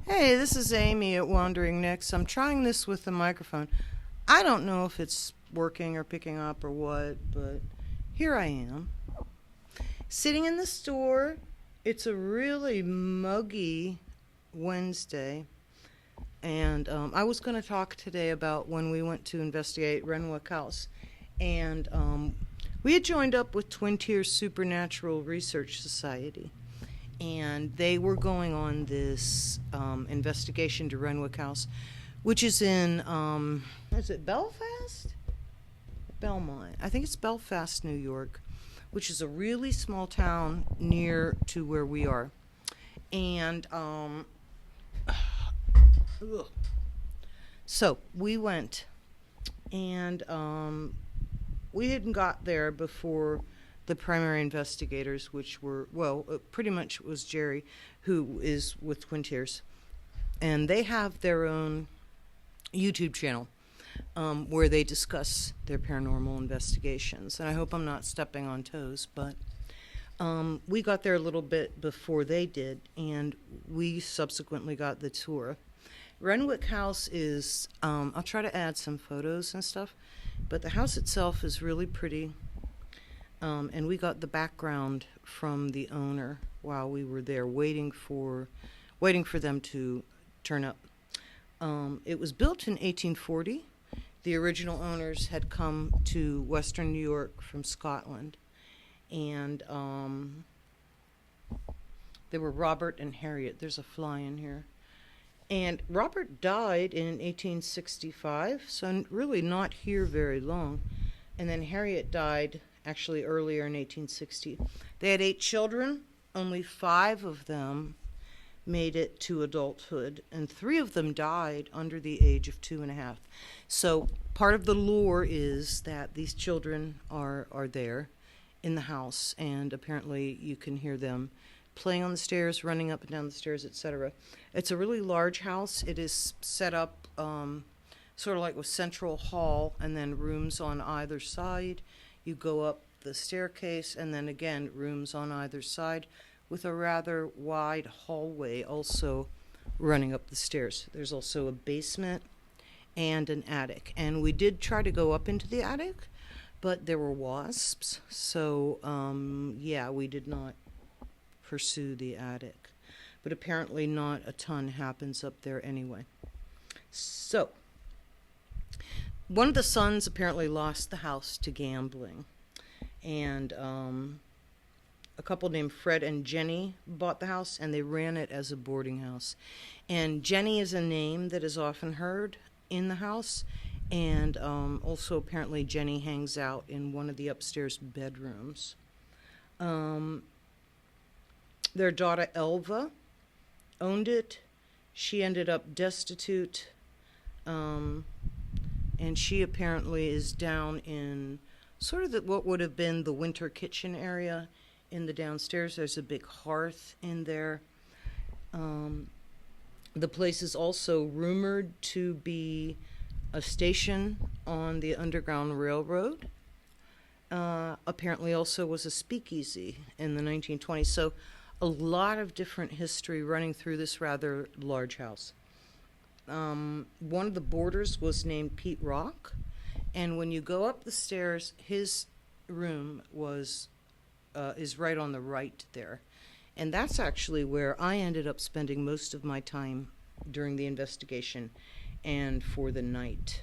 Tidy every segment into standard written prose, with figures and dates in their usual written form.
Hey, this is Amy at Wandering Nicks. I'm trying this with the microphone. I don't know if it's working or picking up or what, but here I am. Sitting in the store. It's a really muggy Wednesday. And I was going to talk today about when we went to investigate Renwick House. And we had joined up with Twin Tiers Supernatural Research Society. And they were going on this investigation to Renwick House, which is in, is it Belfast? Belmont. I think it's Belfast, New York, which is a really small town near to where we are. And so we went, and we hadn't got there before the primary investigators, which were, pretty much was Jerry, who is with Twin Tiers. And they have their own YouTube channel where they discuss their paranormal investigations. And I hope I'm not stepping on toes, but we got there a little bit before they did, and we subsequently got the tour. Renwick House is, I'll try to add some photos and stuff, but the house itself is really pretty. And we got the background from the owner while we were there waiting for them to turn up. It was built in 1840. The original owners had come to Western New York from Scotland. And they were Robert and Harriet. There's a fly in here. And Robert died in 1865, so really not here very long. And then Harriet died actually earlier in 1860. They had 8 children. Only 5 of them made it to adulthood, and 3 of them died under the age of 2.5. So part of the lore is that these children are there in the house, and apparently you can hear them playing on the stairs, running up and down the stairs, etc. It's a really large house. It is set up sort of like with central hall and then rooms on either side. You go up the staircase and then again rooms on either side with a rather wide hallway also running up the stairs. There's also a basement and an attic. And we did try to go up into the attic, but there were wasps. So, we did not pursue the attic. But apparently not a ton happens up there anyway. So, one of the sons apparently lost the house to gambling. And a couple named Fred and Jenny bought the house, and they ran it as a boarding house. And Jenny is a name that is often heard in the house. And also apparently Jenny hangs out in one of the upstairs bedrooms. Their daughter Elva owned it. She ended up destitute. And she apparently is down in sort of what would have been the winter kitchen area in the downstairs. There's a big hearth in there. The place is also rumored to be a station on the Underground Railroad. Apparently also was a speakeasy in the 1920s. So a lot of different history running through this rather large house. One of the boarders was named Pete Rock, and when you go up the stairs, his room is right on the right there, and that's actually where I ended up spending most of my time during the investigation and for the night.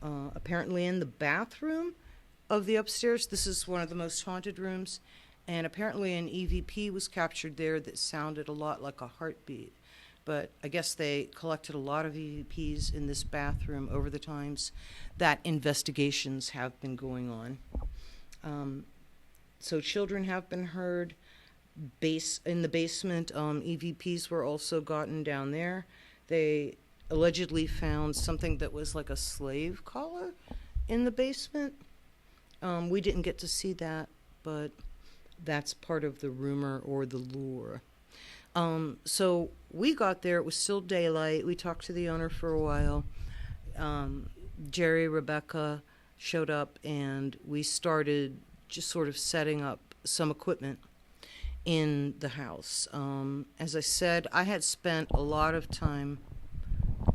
Apparently in the bathroom of the upstairs, this is one of the most haunted rooms, and apparently an EVP was captured there that sounded a lot like a heartbeat. But I guess they collected a lot of EVPs in this bathroom over the times that investigations have been going on. So children have been heard. In the basement, EVPs were also gotten down there. They allegedly found something that was like a slave collar in the basement. We didn't get to see that, but that's part of the rumor or the lore. So we got there, it was still daylight. We talked to the owner for a while. Jerry, Rebecca showed up, and we started just sort of setting up some equipment. in the house. As I said, I had spent a lot of time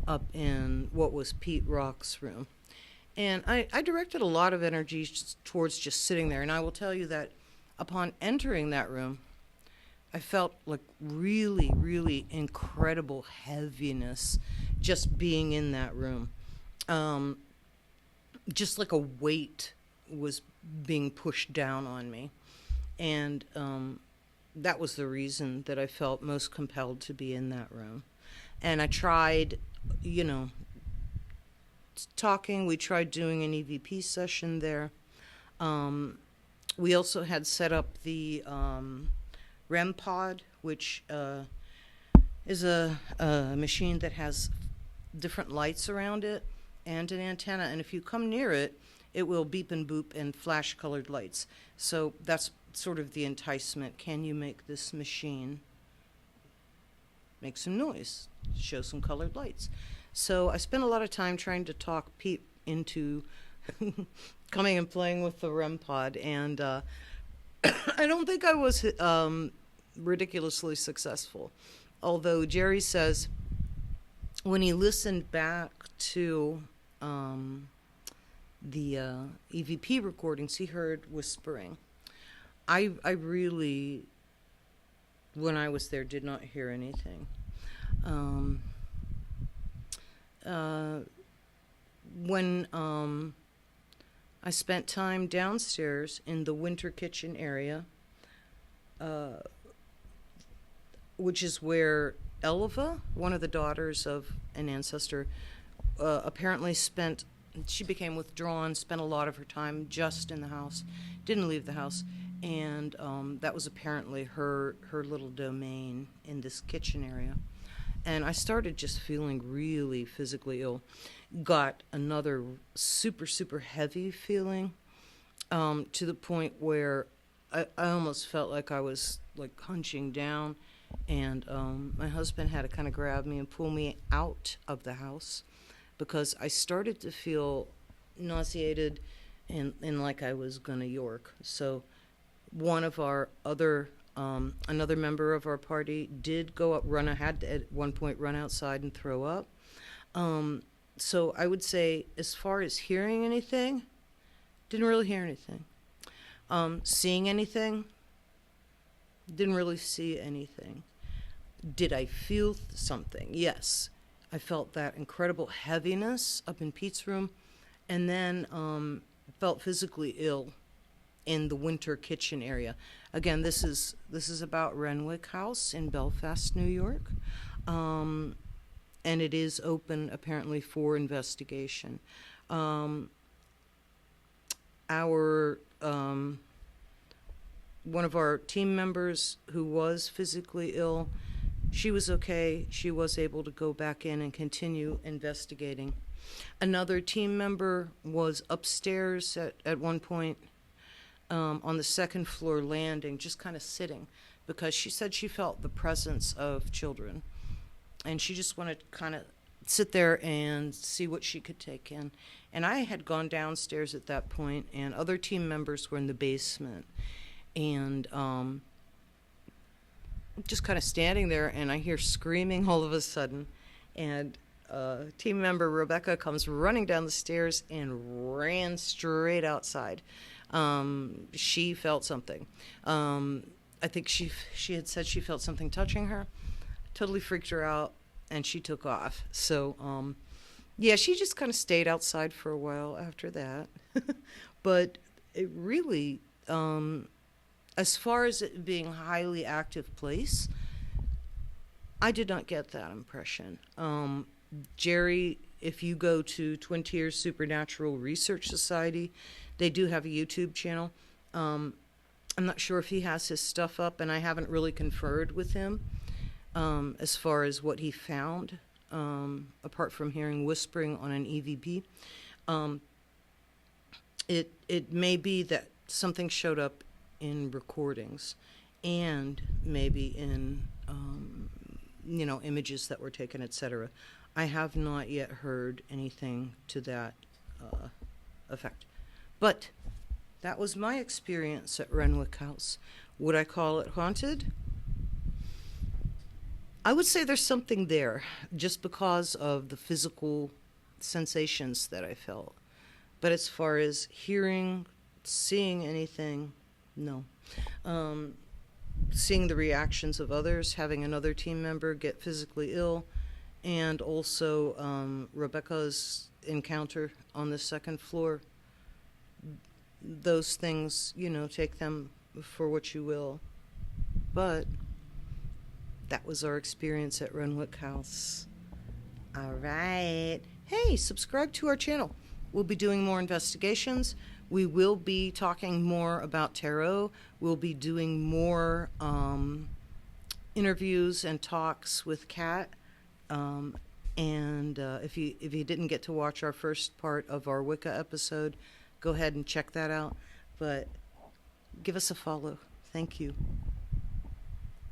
up in what was Pete Rock's room. And I directed a lot of energy towards just sitting there. And I will tell you that upon entering that room, I felt like really, really incredible heaviness just being in that room. Just like a weight was being pushed down on me. And that was the reason that I felt most compelled to be in that room. And I tried, talking. We tried doing an EVP session there. We also had set up the REM pod, which is a machine that has different lights around it and an antenna. And if you come near it, it will beep and boop and flash colored lights. So that's sort of the enticement. Can you make this machine make some noise, show some colored lights? So I spent a lot of time trying to talk Pete into coming and playing with the REM pod, and I don't think I was ridiculously successful. Although Jerry says when he listened back to the EVP recordings, he heard whispering. I really, when I was there, did not hear anything. When I spent time downstairs in the winter kitchen area, which is where Elva, one of the daughters of an ancestor, apparently she became withdrawn, spent a lot of her time just in the house, didn't leave the house, and that was apparently her little domain in this kitchen area. And I started just feeling really physically ill. Got another super, super heavy feeling to the point where I almost felt like I was like hunching down. And my husband had to kind of grab me and pull me out of the house because I started to feel nauseated and like I was going to York. So one of our another member of our party did go up, had to at one point run outside and throw up. So I would say as far as hearing anything, didn't really hear anything. Seeing anything, didn't really see anything. Did I feel something? Yes. I felt that incredible heaviness up in Pete's room, and then felt physically ill in the winter kitchen area. Again, this is about Renwick House in Belfast, New York, and it is open apparently for investigation. Our one of our team members who was physically ill, she was okay. She was able to go back in and continue investigating. Another team member was upstairs at one point on the second floor landing, just kind of sitting, because she said she felt the presence of children. And she just wanted to kind of sit there and see what she could take in. And I had gone downstairs at that point, and other team members were in the basement. And just kind of standing there, and I hear screaming all of a sudden. And team member Rebecca comes running down the stairs and ran straight outside. She felt something. I think she had said she felt something touching her. Totally freaked her out, and she took off. So, yeah, she just kind of stayed outside for a while after that. But it really, as far as it being a highly active place, I did not get that impression. Jerry, if you go to Twin Tiers Supernatural Research Society, they do have a YouTube channel. I'm not sure if he has his stuff up, and I haven't really conferred with him as far as what he found, apart from hearing whispering on an EVP. It may be that something showed up in recordings and maybe in images that were taken, etc. I have not yet heard anything to that effect. But that was my experience at Renwick House. Would I call it haunted? I would say there's something there just because of the physical sensations that I felt. But as far as hearing, seeing anything, no. Seeing the reactions of others, having another team member get physically ill, and also Rebecca's encounter on the second floor. Those things, take them for what you will. But that was our experience at Renwick House. All right. Hey, subscribe to our channel. We'll be doing more investigations. We will be talking more about tarot. We'll be doing more interviews and talks with Kat. If you didn't get to watch our first part of our Wicca episode, go ahead and check that out. But give us a follow. Thank you.